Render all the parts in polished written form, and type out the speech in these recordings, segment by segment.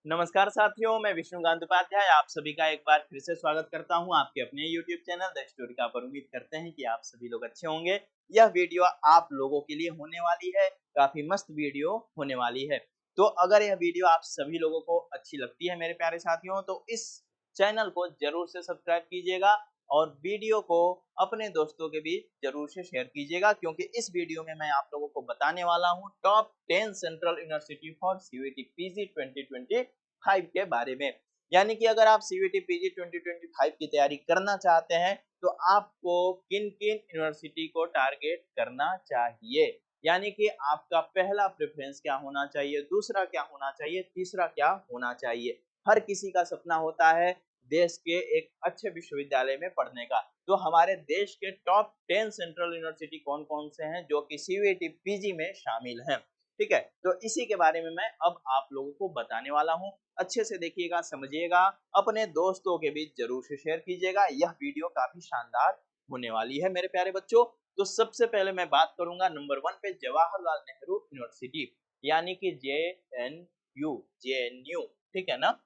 नमस्कार साथियों, मैं विष्णुकांत उपाध्याय आप सभी का एक बार फिर से स्वागत करता हूं आपके अपने YouTube चैनल द स्टोरी पर। उम्मीद करते हैं कि आप सभी लोग अच्छे होंगे। यह वीडियो आप लोगों के लिए होने वाली है, काफी मस्त वीडियो होने वाली है। तो अगर यह वीडियो आप सभी लोगों को अच्छी लगती है मेरे प्यारे साथियों, तो इस चैनल को जरूर से सब्सक्राइब कीजिएगा और वीडियो को अपने दोस्तों के बीच जरूर से शेयर कीजिएगा, क्योंकि इस वीडियो में मैं आप लोगों को बताने वाला हूं top 10 central university for CUET PG 2025 के बारे में। यानी कि अगर आप सीयूईटी पीजी 2025 की तैयारी करना चाहते हैं तो आपको किन किन यूनिवर्सिटी को टारगेट करना चाहिए, यानी कि आपका पहला प्रेफरेंस क्या होना चाहिए, दूसरा क्या होना चाहिए, तीसरा क्या होना चाहिए। हर किसी का सपना होता है देश के एक अच्छे विश्वविद्यालय में पढ़ने का। तो हमारे देश के टॉप 10 सेंट्रल यूनिवर्सिटी कौन कौन से हैं जो कि सीयूईटी पीजी में शामिल हैं, ठीक है। तो इसी के बारे में मैं अब आप लोगों को बताने वाला हूं। अच्छे से देखिएगा, समझिएगा, अपने दोस्तों के बीच जरूर से शेयर कीजिएगा। यह वीडियो काफी शानदार होने वाली है मेरे प्यारे बच्चों। तो सबसे पहले मैं बात करूंगा नंबर 1 पे जवाहरलाल नेहरू यूनिवर्सिटी, यानी कि जे एन यू, ठीक है ना।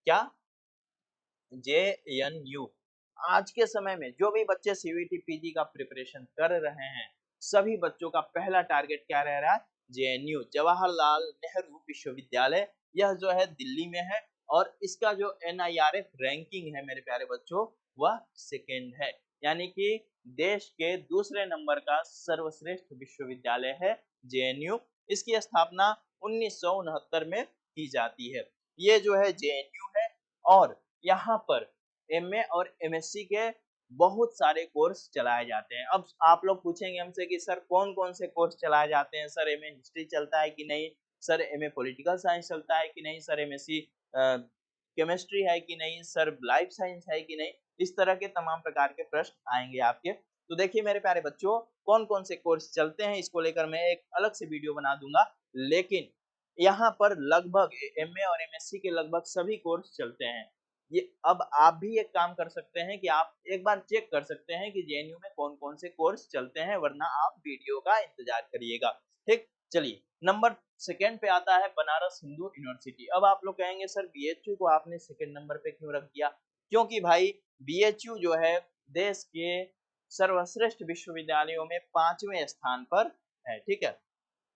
क्या? JNU। आज के समय में जो भी बच्चे सीयूईटी पीजी का प्रिपरेशन कर रहे हैं, सभी बच्चों का पहला टारगेट क्या रह रहा है? JNU, जवाहरलाल नेहरू विश्वविद्यालय। यह जो है दिल्ली में है और इसका जो NIRF रैंकिंग है मेरे प्यारे बच्चों, वह सेकेंड है। यानी कि देश के दूसरे नंबर का सर्वश्रेष्ठ विश्वविद्यालय है JNU। इसकी स्थापना 1969 में की जाती है। ये जो है JNU है और यहाँ पर एमए और एमएससी के बहुत सारे कोर्स चलाए जाते हैं। अब आप लोग पूछेंगे हमसे कि सर कौन कौन से कोर्स चलाए जाते हैं, सर एमए हिस्ट्री चलता है कि नहीं, सर एमए पॉलिटिकल साइंस चलता है कि नहीं, सर एमएससी केमिस्ट्री है कि नहीं, सर लाइफ साइंस है कि नहीं। इस तरह के तमाम प्रकार के प्रश्न आएंगे आपके। तो देखिए मेरे प्यारे बच्चों, कौन कौन से कोर्स चलते हैं इसको लेकर मैं एक अलग से वीडियो बना दूंगा, लेकिन यहाँ पर लगभग एमए और एमएससी के लगभग सभी कोर्स चलते हैं। ये अब आप भी एक काम कर सकते हैं कि आप एक बार चेक कर सकते हैं कि जेएनयू में कौन कौन से कोर्स चलते हैं, वरना आप वीडियो का इंतजार करिएगा। ठीक, चलिए नंबर सेकेंड पे आता है बनारस हिंदू यूनिवर्सिटी। अब आप लोग कहेंगे सर बीएचयू को आपने सेकेंड नंबर पे क्यों रख दिया? क्योंकि भाई बीएचयू जो है देश के सर्वश्रेष्ठ विश्वविद्यालयों में 5वें स्थान पर है, ठीक है।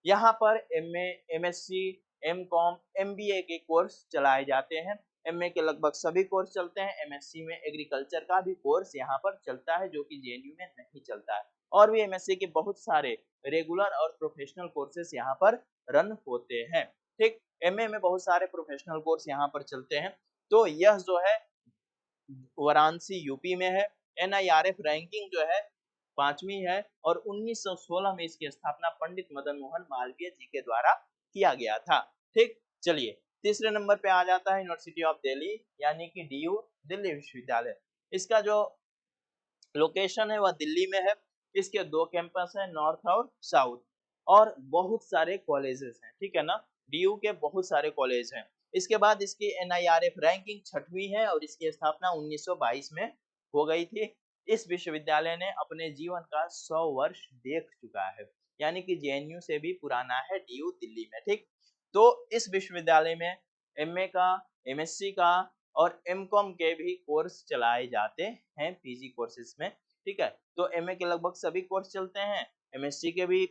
यहाँ पर एमए, एमएससी, एमकॉम, एमबीए के कोर्स चलाए जाते हैं। एमए के लगभग सभी कोर्स चलते हैं। एमएससी में एग्रीकल्चर का भी कोर्स यहाँ पर चलता है जो कि जेएनयू में नहीं चलता है। और भी एमएससी के बहुत सारे रेगुलर और प्रोफेशनल कोर्सेस यहाँ पर रन होते हैं। ठीक, एमए में बहुत सारे प्रोफेशनल कोर्स यहाँ पर चलते हैं। तो यह जो है वाराणसी यूपी में है। एनआईआरएफ रैंकिंग जो है 5वीं है और 1916 में इसकी स्थापना पंडित मदन मोहन मालवीय जी के द्वारा किया गया था। ठीक, चलिए तीसरे नंबर पे आ जाता है यूनिवर्सिटी ऑफ दिल्ली, यानी कि डीयू, दिल्ली विश्वविद्यालय। इसका जो लोकेशन है वह दिल्ली में है। इसके दो कैंपस है, नॉर्थ और साउथ, और बहुत सारे कॉलेजेस हैं, ठीक है ना। डीयू के बहुत सारे कॉलेज हैं। इसके बाद इसकी एनआईआरएफ रैंकिंग 6वीं है और इसकी स्थापना 1922 में हो गई थी। इस विश्वविद्यालय ने अपने जीवन का 100 वर्ष देख चुका है, यानी कि जेएनयू से भी पुराना है डीयू दिल्ली में। ठीक, तो इस विश्वविद्यालय में एमए का, एमएससी का और एमकॉम के भी कोर्स चलाए जाते हैं पीजी कोर्सेज में, ठीक है। तो एमए के लगभग सभी कोर्स चलते हैं, एमएससी के भी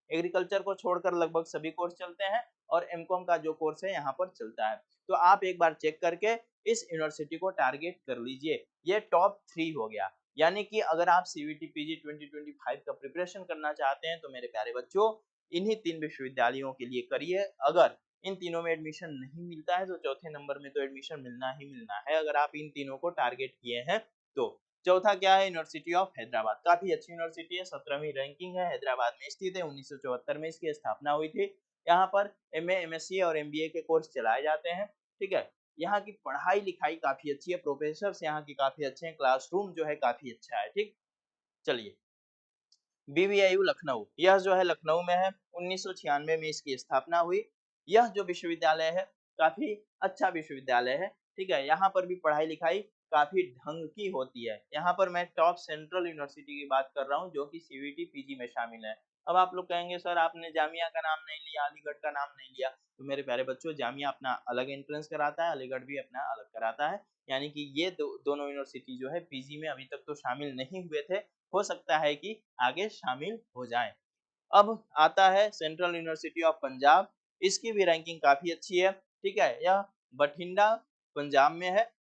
एग्रीकल्चर को छोड़कर लगभग सभी कोर्स चलते हैं और एमकॉम का जो कोर्स है यहाँ पर चलता है। तो आप एक बार चेक करके इस यूनिवर्सिटी को टारगेट कर लीजिए। ये टॉप 3 हो गया। यानी कि अगर आप सीयूईटी पीजी 2025 का प्रिपरेशन करना चाहते हैं तो मेरे प्यारे बच्चों इन्हीं 3 विश्वविद्यालयों के लिए करिए। अगर इन तीनों में एडमिशन नहीं मिलता है तो चौथे नंबर में तो एडमिशन मिलना ही मिलना है, अगर आप इन तीनों को टारगेट किए हैं तो। चौथा क्या है? University of Hyderabad. काफी अच्छी यूनिवर्सिटी है, 17वीं रैंकिंग है, हैदराबाद में स्थित है। 1974 में इसकी स्थापना हुई थी। यहाँ पर एमए, एमएससी और एमबीए के कोर्स चलाए जाते हैं, ठीक है। यहाँ की पढ़ाई लिखाई काफी अच्छी है, प्रोफेसर यहाँ की काफी अच्छे हैं, क्लासरूम जो है काफी अच्छा है। ठीक, चलिए बीबीआईयू लखनऊ, यह जो है लखनऊ में है। 1996 में इसकी स्थापना हुई। यह जो विश्वविद्यालय है काफी अच्छा विश्वविद्यालय है, ठीक है। यहाँ पर भी पढ़ाई लिखाई काफी ढंग की होती है। यहाँ पर मैं टॉप सेंट्रल यूनिवर्सिटी की बात कर रहा हूँ जो कि सीयूईटी पीजी में शामिल है। अब आप लोग कहेंगे सर आपने जामिया का नाम नहीं लिया, अलीगढ़ का नाम नहीं लिया। तो मेरे प्यारे बच्चों, जामिया अपना अलग एंट्रेंस कराता है, अलीगढ़ भी अपना अलग कराता है। यानी कि ये दोनों यूनिवर्सिटी जो है पीजी में अभी तक तो शामिल नहीं हुए थे, हो सकता है कि आगे शामिल हो जाए। अब आता है सेंट्रल यूनिवर्सिटी ऑफ पंजाब। इसकी भी रैंकिंग काफी अच्छी है, ठीक है। यह बठिंडा पंजाब में है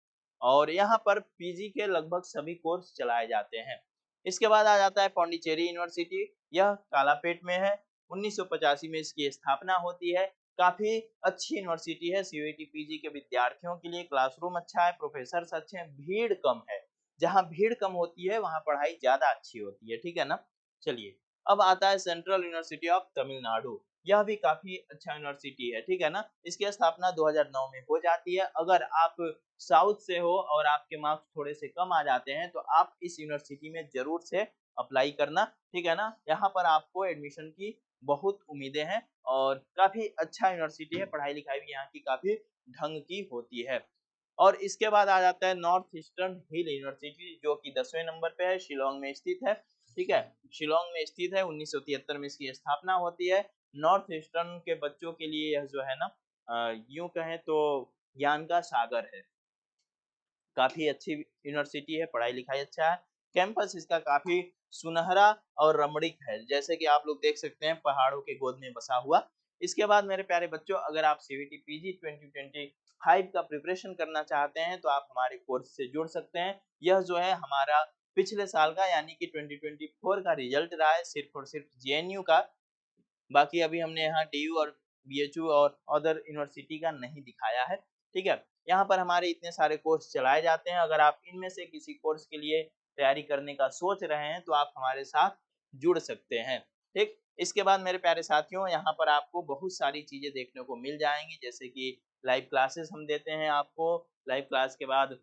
और यहाँ पर पीजी के लगभग सभी कोर्स चलाए जाते हैं। इसके बाद आ जाता है पौंडीचेरी यूनिवर्सिटी। यह कालापेट में है। 1985 में इसकी स्थापना होती है। काफी अच्छी यूनिवर्सिटी है सीयूईटी पीजी के विद्यार्थियों के लिए। क्लासरूम अच्छा है, प्रोफेसर अच्छे हैं, भीड़ कम है। जहाँ भीड़ कम होती है वहाँ पढ़ाई ज्यादा अच्छी होती है, ठीक है ना। चलिए, अब आता है सेंट्रल यूनिवर्सिटी ऑफ तमिलनाडु। यह भी काफी अच्छा यूनिवर्सिटी है, ठीक है ना। इसकी स्थापना 2009 में हो जाती है। अगर आप साउथ से हो और आपके मार्क्स थोड़े से कम आ जाते हैं तो आप इस यूनिवर्सिटी में जरूर से अप्लाई करना, ठीक है ना। यहाँ पर आपको एडमिशन की बहुत उम्मीदें हैं और काफी अच्छा यूनिवर्सिटी है। पढ़ाई लिखाई भी यहाँ की काफी ढंग की होती है। और इसके बाद आ जाता है नॉर्थ ईस्टर्न हिल यूनिवर्सिटी, जो कि 10वें नंबर पे है, शिलोंग में स्थित है, ठीक है। शिलोंग में स्थित है। 1973 में इसकी स्थापना होती है। नॉर्थ ईस्टर्न के बच्चों के लिए यह जो है ना, यूं कहें तो ज्ञान का सागर है। काफी अच्छी यूनिवर्सिटी है, पढ़ाई लिखाई अच्छा है। कैंपस इसका काफी सुनहरा और रमणीक है, जैसे कि आप लोग देख सकते हैं पहाड़ों के गोद में बसा हुआ। इसके बाद मेरे प्यारे बच्चों, अगर आप सीवीटी पीजी 2025 का प्रिपरेशन करना चाहते हैं तो आप हमारे कोर्स से जुड़ सकते हैं। यह जो है हमारा पिछले साल का यानी कि 2024 का रिजल्ट रहा है, सिर्फ और सिर्फ जेएनयू का। बाकी अभी हमने यहाँ डीयू और बीएचयू और अदर यूनिवर्सिटी का नहीं दिखाया है, ठीक है। यहाँ पर हमारे इतने सारे कोर्स चलाए जाते हैं। अगर आप इनमें से किसी कोर्स के लिए तैयारी करने का सोच रहे हैं तो आप हमारे साथ जुड़ सकते हैं, ठीक। इसके बाद मेरे प्यारे साथियों, यहाँ पर आपको बहुत सारी चीजें देखने को मिल जाएंगी, जैसे कि लाइव क्लासेस हम देते हैं आपको। लाइव क्लास के बाद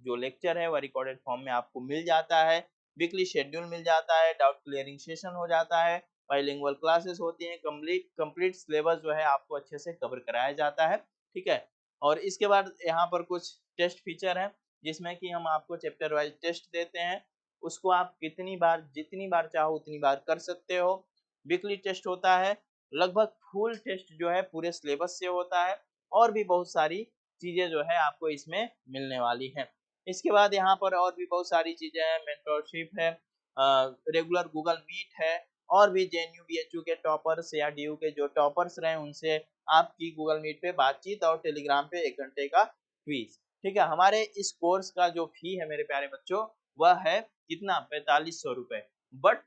जो लेक्चर है वह रिकॉर्डेड फॉर्म में आपको मिल जाता है। वीकली शेड्यूल मिल जाता है, डाउट क्लियरिंग सेशन हो जाता है, बाइलिंगुअल क्लासेस होती हैं, कंप्लीट सिलेबस जो है आपको अच्छे से कवर कराया जाता है, ठीक है। और इसके बाद यहाँ पर कुछ टेस्ट फीचर हैं, जिसमें कि हम आपको चैप्टर वाइज टेस्ट देते हैं। उसको आप कितनी बार जितनी बार चाहो उतनी बार कर सकते हो। वीकली टेस्ट होता है। लगभग फुल टेस्ट जो है पूरे सिलेबस से होता है। और भी बहुत सारी चीजें जो है आपको इसमें मिलने वाली हैं। इसके बाद यहाँ पर और भी बहुत सारी चीजें हैं, मेंटरशिप है, रेगुलर गूगल मीट है, और भी जेएनयू बीएचयू के टॉपर्स या डीयू के जो टॉपर्स रहे उनसे आपकी गूगल मीट पे बातचीत और टेलीग्राम पे 1 घंटे का क्विज, ठीक है। हमारे इस कोर्स का जो फी है मेरे प्यारे बच्चों, वह है कितना, 4500 रुपए। बट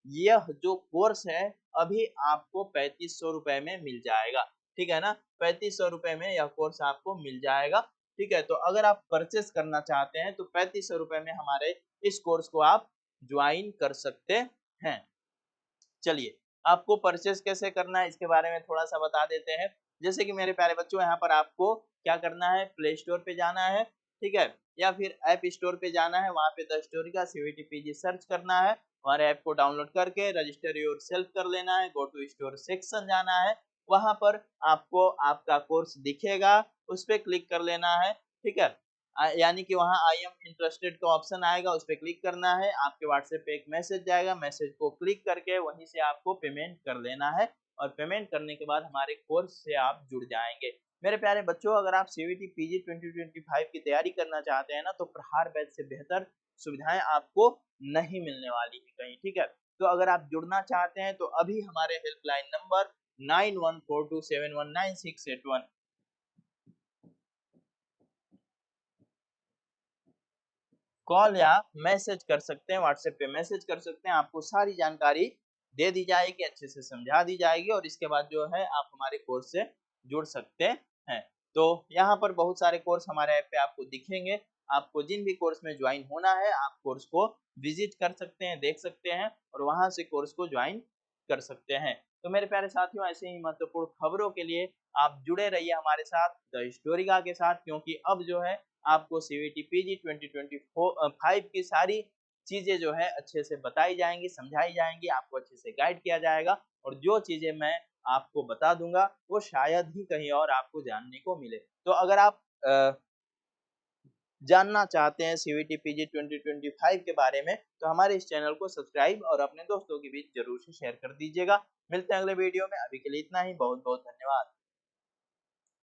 यह जो कोर्स है अभी आपको 3500 रुपए में मिल जाएगा, ठीक है ना। 3500 रुपए में यह कोर्स आपको मिल जाएगा, ठीक है। तो अगर आप परचेस करना चाहते हैं तो 3500 रुपए में हमारे इस कोर्स को आप ज्वाइन कर सकते हैं। चलिए, आपको परचेस कैसे करना है इसके बारे में थोड़ा सा बता देते हैं। जैसे कि मेरे प्यारे बच्चों, यहाँ पर आपको क्या करना है, प्ले स्टोर पे जाना है, ठीक है, या फिर ऐप स्टोर पे जाना है। वहाँ पे द स्टोरी का सीवीटी पीजी सर्च करना है, हमारे ऐप को डाउनलोड करके रजिस्टर योर सेल्फ कर लेना है, गो टू स्टोर सेक्शन जाना है। वहाँ पर आपको आपका कोर्स दिखेगा, उस पर क्लिक कर लेना है, ठीक है। यानी कि वहाँ आई एम इंटरेस्टेड का ऑप्शन आएगा, उस पर क्लिक करना है। आपके व्हाट्सएप पे एक मैसेज जाएगा, मैसेज को क्लिक करके वहीं से आपको पेमेंट कर लेना है। और पेमेंट करने के बाद हमारे कोर्स से आप जुड़ जाएंगे। मेरे प्यारे बच्चों, अगर आप सीवीटी पीजी 2025 की तैयारी करना चाहते हैं ना, तो प्रहार बैच से बेहतर सुविधाएं आपको नहीं मिलने वाली है कहीं, ठीक है। तो अगर आप जुड़ना चाहते हैं तो अभी हमारे हेल्पलाइन नंबर 9142719681 कॉल या मैसेज कर सकते हैं, व्हाट्सएप पे मैसेज कर सकते हैं। आपको सारी जानकारी दे दी जाएगी, अच्छे से समझा दी जाएगी और इसके बाद जो है आप हमारे कोर्स से जुड़ सकते हैं। तो यहाँ पर बहुत सारे कोर्स हमारे ऐप पे आपको दिखेंगे। आपको जिन भी कोर्स में ज्वाइन होना है आप कोर्स को विजिट कर सकते हैं, देख सकते हैं और वहां से कोर्स को ज्वाइन कर सकते हैं। तो मेरे प्यारे साथियों, ऐसे ही महत्वपूर्ण खबरों के लिए आप जुड़े रहिए हमारे साथ द हिस्टोरिका के साथ, क्योंकि अब जो है आपको सीवीटी पीजी 2024 की सारी चीजें जो है अच्छे से बताई जाएंगी, समझाई जाएंगी, आपको अच्छे से गाइड किया जाएगा। और जो चीजें मैं आपको बता दूंगा वो शायद ही कहीं और आपको जानने को मिले। तो अगर आप जानना चाहते हैं सीवीटी पीजी 2025 के बारे में, तो हमारे इस चैनल को सब्सक्राइब और अपने दोस्तों के बीच जरूर से शेयर कर दीजिएगा। मिलते हैं अगले वीडियो में, अभी के लिए इतना ही। बहुत बहुत धन्यवाद।